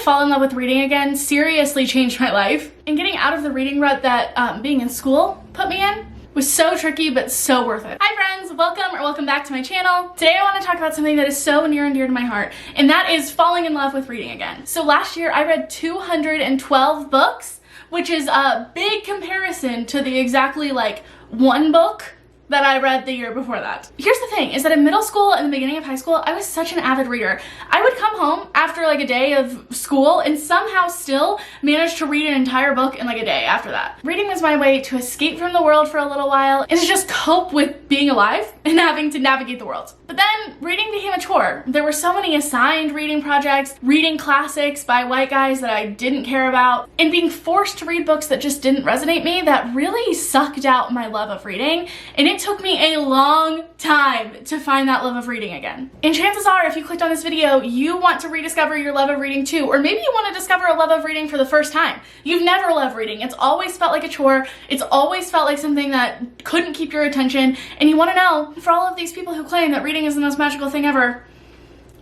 fall in love with reading again seriously changed my life, and getting out of the reading rut that being in school put me in was so tricky, but so worth it. Hi friends, welcome back to my channel. Today I want to talk about something that is so near and dear to my heart, and that is falling in love with reading again. So last year I read 212 books, which is a big comparison to the exactly like one book that I read the year before that. Here's the thing, is that in middle school and the beginning of high school, I was such an avid reader. I would come home after like a day of school and somehow still manage to read an entire book in like a day after that. Reading was my way to escape from the world for a little while and to just cope with being alive and having to navigate the world. But then reading became a chore. There were so many assigned reading projects, reading classics by white guys that I didn't care about, and being forced to read books that just didn't resonate me that really sucked out my love of reading, and it took me a long time to find that love of reading again. And chances are, if you clicked on this video, you want to rediscover your love of reading too, or maybe you want to discover a love of reading for the first time. You've never loved reading. It's always felt like a chore. It's always felt like something that couldn't keep your attention, and you want to know, for all of these people who claim that reading is the most magical thing ever,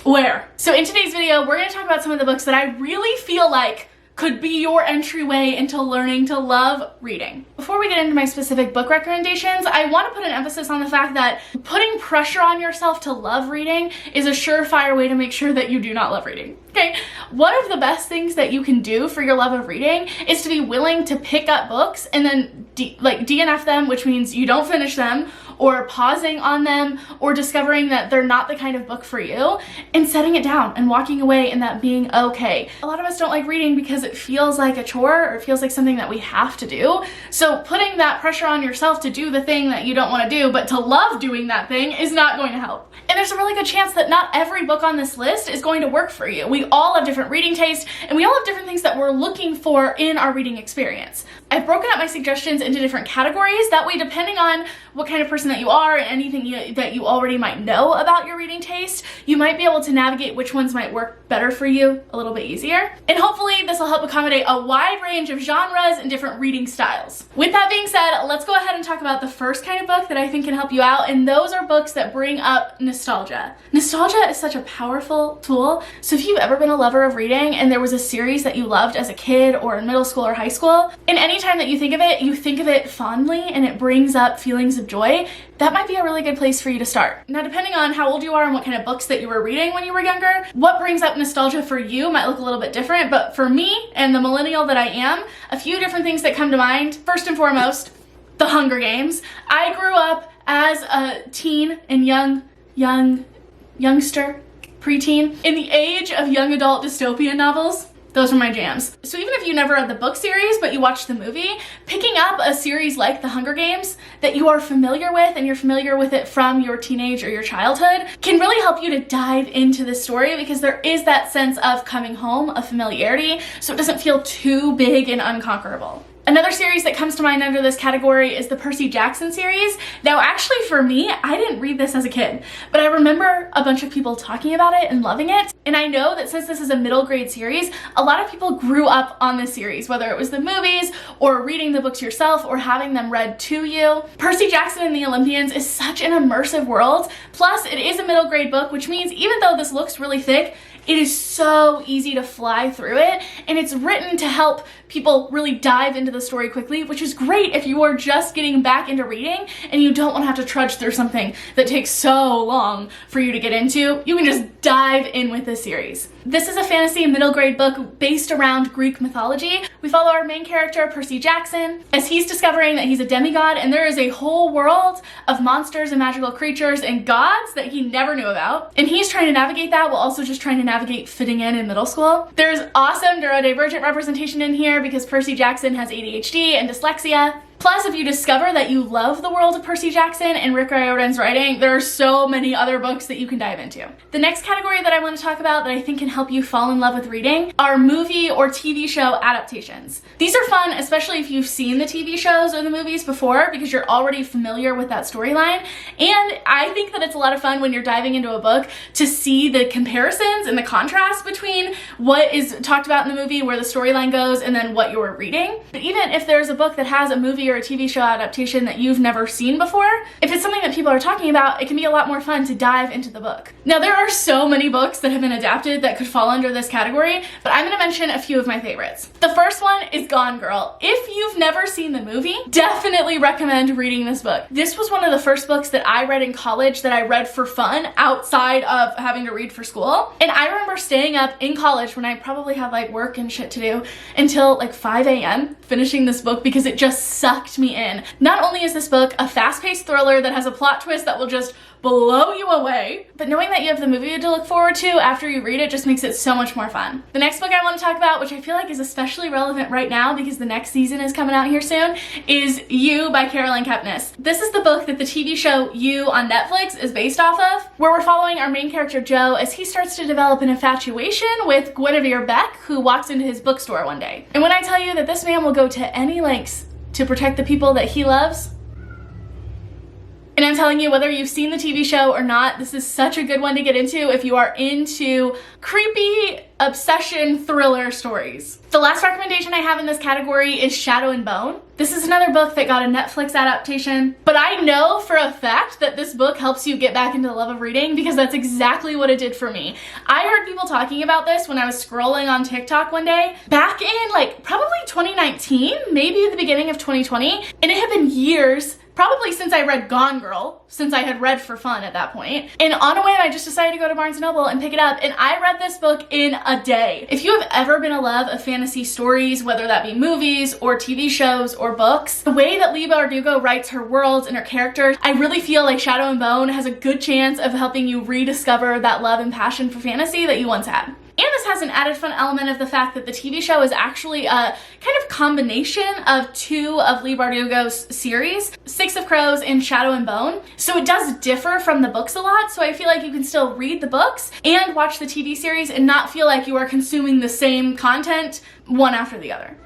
where? So in today's video, we're going to talk about some of the books that I really feel like could be your entryway into learning to love reading. Before we get into my specific book recommendations, I want to put an emphasis on the fact that putting pressure on yourself to love reading is a surefire way to make sure that you do not love reading. Okay, one of the best things that you can do for your love of reading is to be willing to pick up books and then DNF them, which means you don't finish them, or pausing on them, or discovering that they're not the kind of book for you, and setting it down and walking away and that being okay. A lot of us don't like reading because it feels like a chore or it feels like something that we have to do. So putting that pressure on yourself to do the thing that you don't want to do, but to love doing that thing, is not going to help. And there's a really good chance that not every book on this list is going to work for you. We all have different reading tastes, and we all have different things that we're looking for in our reading experience. I've broken up my suggestions into different categories. That way, depending on what kind of person that you are and anything that you already might know about your reading taste, you might be able to navigate which ones might work better for you a little bit easier. And hopefully this will help accommodate a wide range of genres and different reading styles. With that being said, let's go ahead and talk about the first kind of book that I think can help you out, and those are books that bring up nostalgia. Nostalgia is such a powerful tool. So if you've ever been a lover of reading and there was a series that you loved as a kid or in middle school or high school, and anytime that you think of it fondly and it brings up feelings of joy, that might be a really good place for you to start. Now, depending on how old you are and what kind of books that you were reading when you were younger, what brings up nostalgia for you might look a little bit different, but for me and the millennial that I am, a few different things that come to mind. First and foremost, The Hunger Games. I grew up as a teen and youngster, preteen, in the age of young adult dystopian novels. Those were my jams. So even if you never read the book series, but you watched the movie, picking up a series like The Hunger Games that you are familiar with and you're familiar with it from your teenage or your childhood can really help you to dive into the story, because there is that sense of coming home, of familiarity, so it doesn't feel too big and unconquerable. Another series that comes to mind under this category is the Percy Jackson series. Now, actually for me, I didn't read this as a kid, but I remember a bunch of people talking about it and loving it. And I know that since this is a middle grade series, a lot of people grew up on this series, whether it was the movies or reading the books yourself or having them read to you. Percy Jackson and the Olympians is such an immersive world. Plus, it is a middle grade book, which means even though this looks really thick, it is so easy to fly through it, and it's written to help people really dive into the story quickly, which is great if you are just getting back into reading and you don't want to have to trudge through something that takes so long for you to get into. You can just dive in with this series. This is a fantasy middle grade book based around Greek mythology. We follow our main character, Percy Jackson, as he's discovering that he's a demigod, and there is a whole world of monsters and magical creatures and gods that he never knew about. And he's trying to navigate that while also just trying to navigate fitting in middle school. There's awesome neurodivergent representation in here because Percy Jackson has ADHD and dyslexia. Plus, if you discover that you love the world of Percy Jackson and Rick Riordan's writing, there are so many other books that you can dive into. The next category that I want to talk about that I think can help you fall in love with reading are movie or TV show adaptations. These are fun, especially if you've seen the TV shows or the movies before, because you're already familiar with that storyline. And I think that it's a lot of fun when you're diving into a book to see the comparisons and the contrast between what is talked about in the movie, where the storyline goes, and then what you're reading. But even if there's a book that has a movie movie or a TV show adaptation that you've never seen before, if it's something that people are talking about, it can be a lot more fun to dive into the book. Now, there are so many books that have been adapted that could fall under this category, but I'm gonna mention a few of my favorites. The first one is Gone Girl. If you've never seen the movie, definitely recommend reading this book. This was one of the first books that I read in college that I read for fun outside of having to read for school. And I remember staying up in college when I probably had like work and shit to do until like 5 a.m. finishing this book because it just sucked me in. Not only is this book a fast-paced thriller that has a plot twist that will just blow you away, but knowing that you have the movie to look forward to after you read it just makes it so much more fun. The next book I want to talk about, which I feel like is especially relevant right now because the next season is coming out here soon, is You by Caroline Kepnes. This is the book that the TV show You on Netflix is based off of, where we're following our main character Joe as he starts to develop an infatuation with Guinevere Beck, who walks into his bookstore one day. And when I tell you that this man will go to any lengths to protect the people that he loves, and I'm telling you, whether you've seen the TV show or not, this is such a good one to get into if you are into creepy obsession thriller stories. The last recommendation I have in this category is Shadow and Bone. This is another book that got a Netflix adaptation, but I know for a fact that this book helps you get back into the love of reading because that's exactly what it did for me. I heard people talking about this when I was scrolling on TikTok one day, back in like probably 2019, maybe the beginning of 2020, and it had been years probably since I read Gone Girl, since I had read for fun at that point. And on a whim, I just decided to go to Barnes & Noble and pick it up, and I read this book in a day. If you have ever been a love of fantasy stories, whether that be movies or TV shows or books, the way that Leigh Bardugo writes her worlds and her characters, I really feel like Shadow and Bone has a good chance of helping you rediscover that love and passion for fantasy that you once had. And this has an added fun element of the fact that the TV show is actually a kind of combination of two of Leigh Bardugo's series, Six of Crows and Shadow and Bone. So it does differ from the books a lot, so I feel like you can still read the books and watch the TV series and not feel like you are consuming the same content one after the other.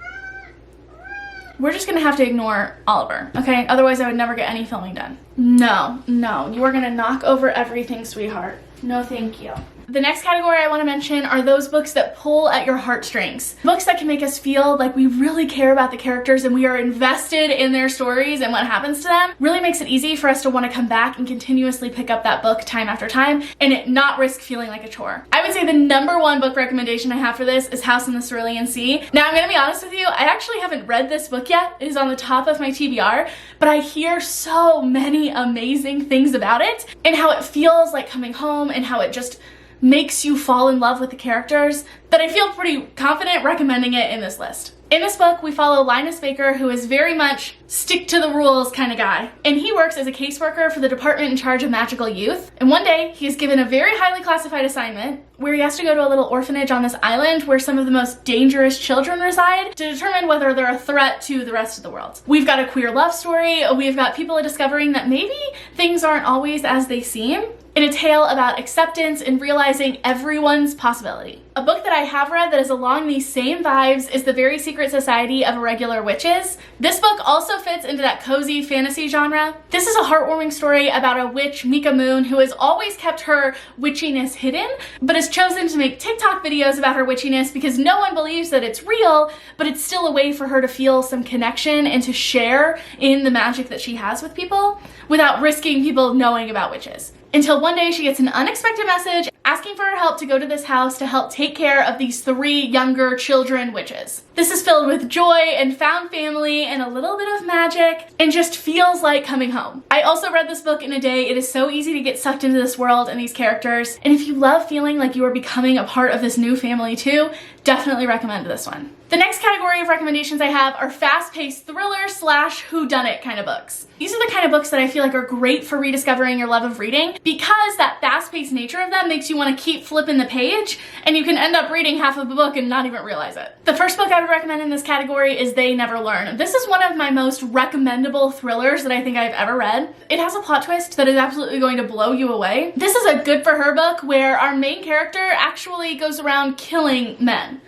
We're just gonna have to ignore Oliver, okay? Otherwise I would never get any filming done. No, you are gonna knock over everything, sweetheart. No, thank you. The next category I want to mention are those books that pull at your heartstrings. Books that can make us feel like we really care about the characters and we are invested in their stories and what happens to them. Really makes it easy for us to want to come back and continuously pick up that book time after time and it not risk feeling like a chore. I would say the #1 book recommendation I have for this is House in the Cerulean Sea. Now I'm going to be honest with you, I actually haven't read this book yet. It is on the top of my TBR, but I hear so many amazing things about it and how it feels like coming home and how it just makes you fall in love with the characters that I feel pretty confident recommending it in this list. In this book, we follow Linus Baker, who is very much stick to the rules kind of guy. And he works as a caseworker for the department in charge of magical youth. And one day, he is given a very highly classified assignment where he has to go to a little orphanage on this island where some of the most dangerous children reside to determine whether they're a threat to the rest of the world. We've got a queer love story. We've got people discovering that maybe things aren't always as they seem. In a tale about acceptance and realizing everyone's possibility. A book that I have read that is along these same vibes is The Very Secret Society of Irregular Witches. This book also fits into that cozy fantasy genre. This is a heartwarming story about a witch, Mika Moon, who has always kept her witchiness hidden, but has chosen to make TikTok videos about her witchiness because no one believes that it's real, but it's still a way for her to feel some connection and to share in the magic that she has with people without risking people knowing about witches. Until one day she gets an unexpected message asking for her help to go to this house to help take care of these 3 younger children witches. This is filled with joy and found family and a little bit of magic and just feels like coming home. I also read this book in a day. It is so easy to get sucked into this world and these characters. And if you love feeling like you are becoming a part of this new family too, definitely recommend this one. The next category of recommendations I have are fast-paced thriller / whodunit kind of books. These are the kind of books that I feel like are great for rediscovering your love of reading because that fast-paced nature of them makes you want to keep flipping the page and you can end up reading half of the book and not even realize it. The first book I would recommend in this category is They Never Learn. This is one of my most recommendable thrillers that I think I've ever read. It has a plot twist that is absolutely going to blow you away. This is a good for her book where our main character actually goes around killing men.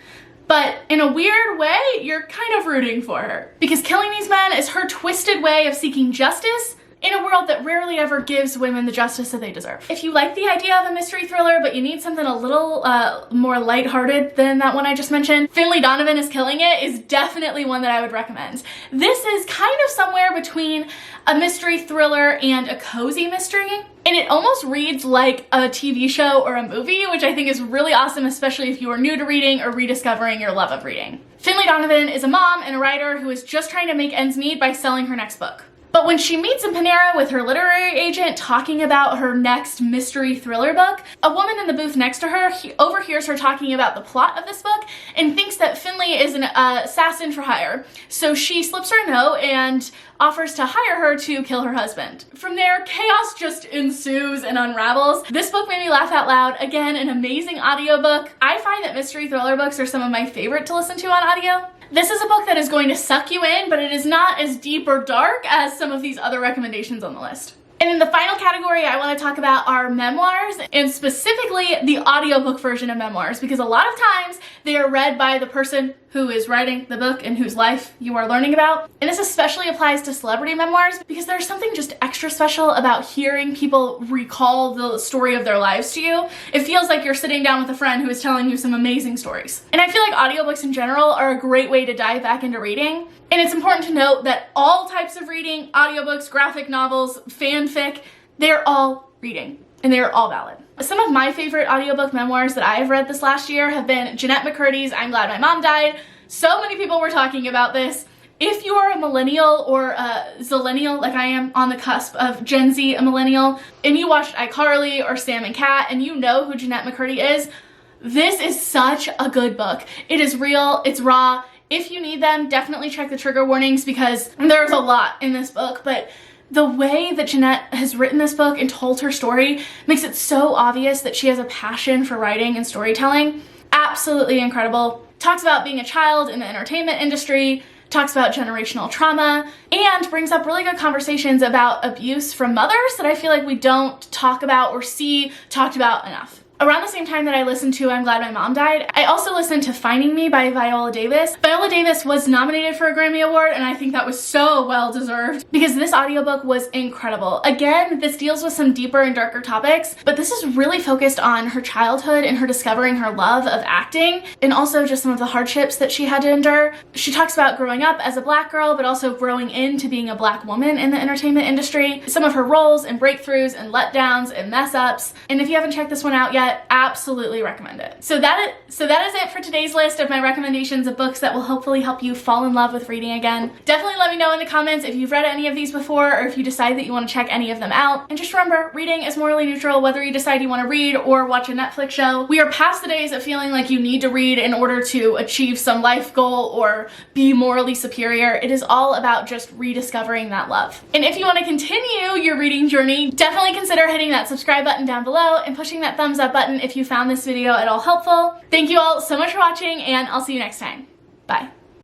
But in a weird way, you're kind of rooting for her. Because killing these men is her twisted way of seeking justice in a world that rarely ever gives women the justice that they deserve. If you like the idea of a mystery thriller, but you need something a little more lighthearted than that one I just mentioned, Finley Donovan is Killing It is definitely one that I would recommend. This is kind of somewhere between a mystery thriller and a cozy mystery, and it almost reads like a TV show or a movie, which I think is really awesome, especially if you are new to reading or rediscovering your love of reading. Finley Donovan is a mom and a writer who is just trying to make ends meet by selling her next book. But when she meets in Panera with her literary agent talking about her next mystery thriller book, a woman in the booth next to her overhears her talking about the plot of this book and thinks that Finley is an assassin for hire. So she slips her a note and offers to hire her to kill her husband. From there, chaos just ensues and unravels. This book made me laugh out loud. Again, an amazing audiobook. I find that mystery thriller books are some of my favorite to listen to on audio. This is a book that is going to suck you in, but it is not as deep or dark as some of these other recommendations on the list. And in the final category, I want to talk about are memoirs, and specifically the audiobook version of memoirs, because a lot of times they are read by the person who is writing the book and whose life you are learning about. And this especially applies to celebrity memoirs because there's something just extra special about hearing people recall the story of their lives to you. It feels like you're sitting down with a friend who is telling you some amazing stories. And I feel like audiobooks in general are a great way to dive back into reading. And it's important to note that all types of reading, audiobooks, graphic novels, fanfic, they're all reading and they're all valid. Some of my favorite audiobook memoirs that I have read this last year have been Jeanette McCurdy's I'm Glad My Mom Died. So many people were talking about this. If you are a millennial or a zillennial, like I am on the cusp of Gen Z, a millennial, and you watched iCarly or Sam and Cat and you know who Jeanette McCurdy is, this is such a good book. It is real, it's raw. If you need them, definitely check the trigger warnings because there's a lot in this book, but the way that Jeanette has written this book and told her story makes it so obvious that she has a passion for writing and storytelling. Absolutely incredible. Talks about being a child in the entertainment industry, talks about generational trauma, and brings up really good conversations about abuse from mothers that I feel like we don't talk about or see talked about enough. Around the same time that I listened to I'm Glad My Mom Died, I also listened to Finding Me by Viola Davis. Viola Davis was nominated for a Grammy Award, and I think that was so well deserved because this audiobook was incredible. Again, this deals with some deeper and darker topics, but this is really focused on her childhood and her discovering her love of acting and also just some of the hardships that she had to endure. She talks about growing up as a Black girl, but also growing into being a Black woman in the entertainment industry, some of her roles and breakthroughs and letdowns and mess ups. And if you haven't checked this one out yet, absolutely recommend it. So that is it for today's list of my recommendations of books that will hopefully help you fall in love with reading again. Definitely let me know in the comments if you've read any of these before or if you decide that you want to check any of them out. And just remember, reading is morally neutral whether you decide you want to read or watch a Netflix show. We are past the days of feeling like you need to read in order to achieve some life goal or be morally superior. It is all about just rediscovering that love. And if you want to continue your reading journey, definitely consider hitting that subscribe button down below and pushing that thumbs up button if you found this video at all helpful. Thank you all so much for watching, and I'll see you next time. Bye.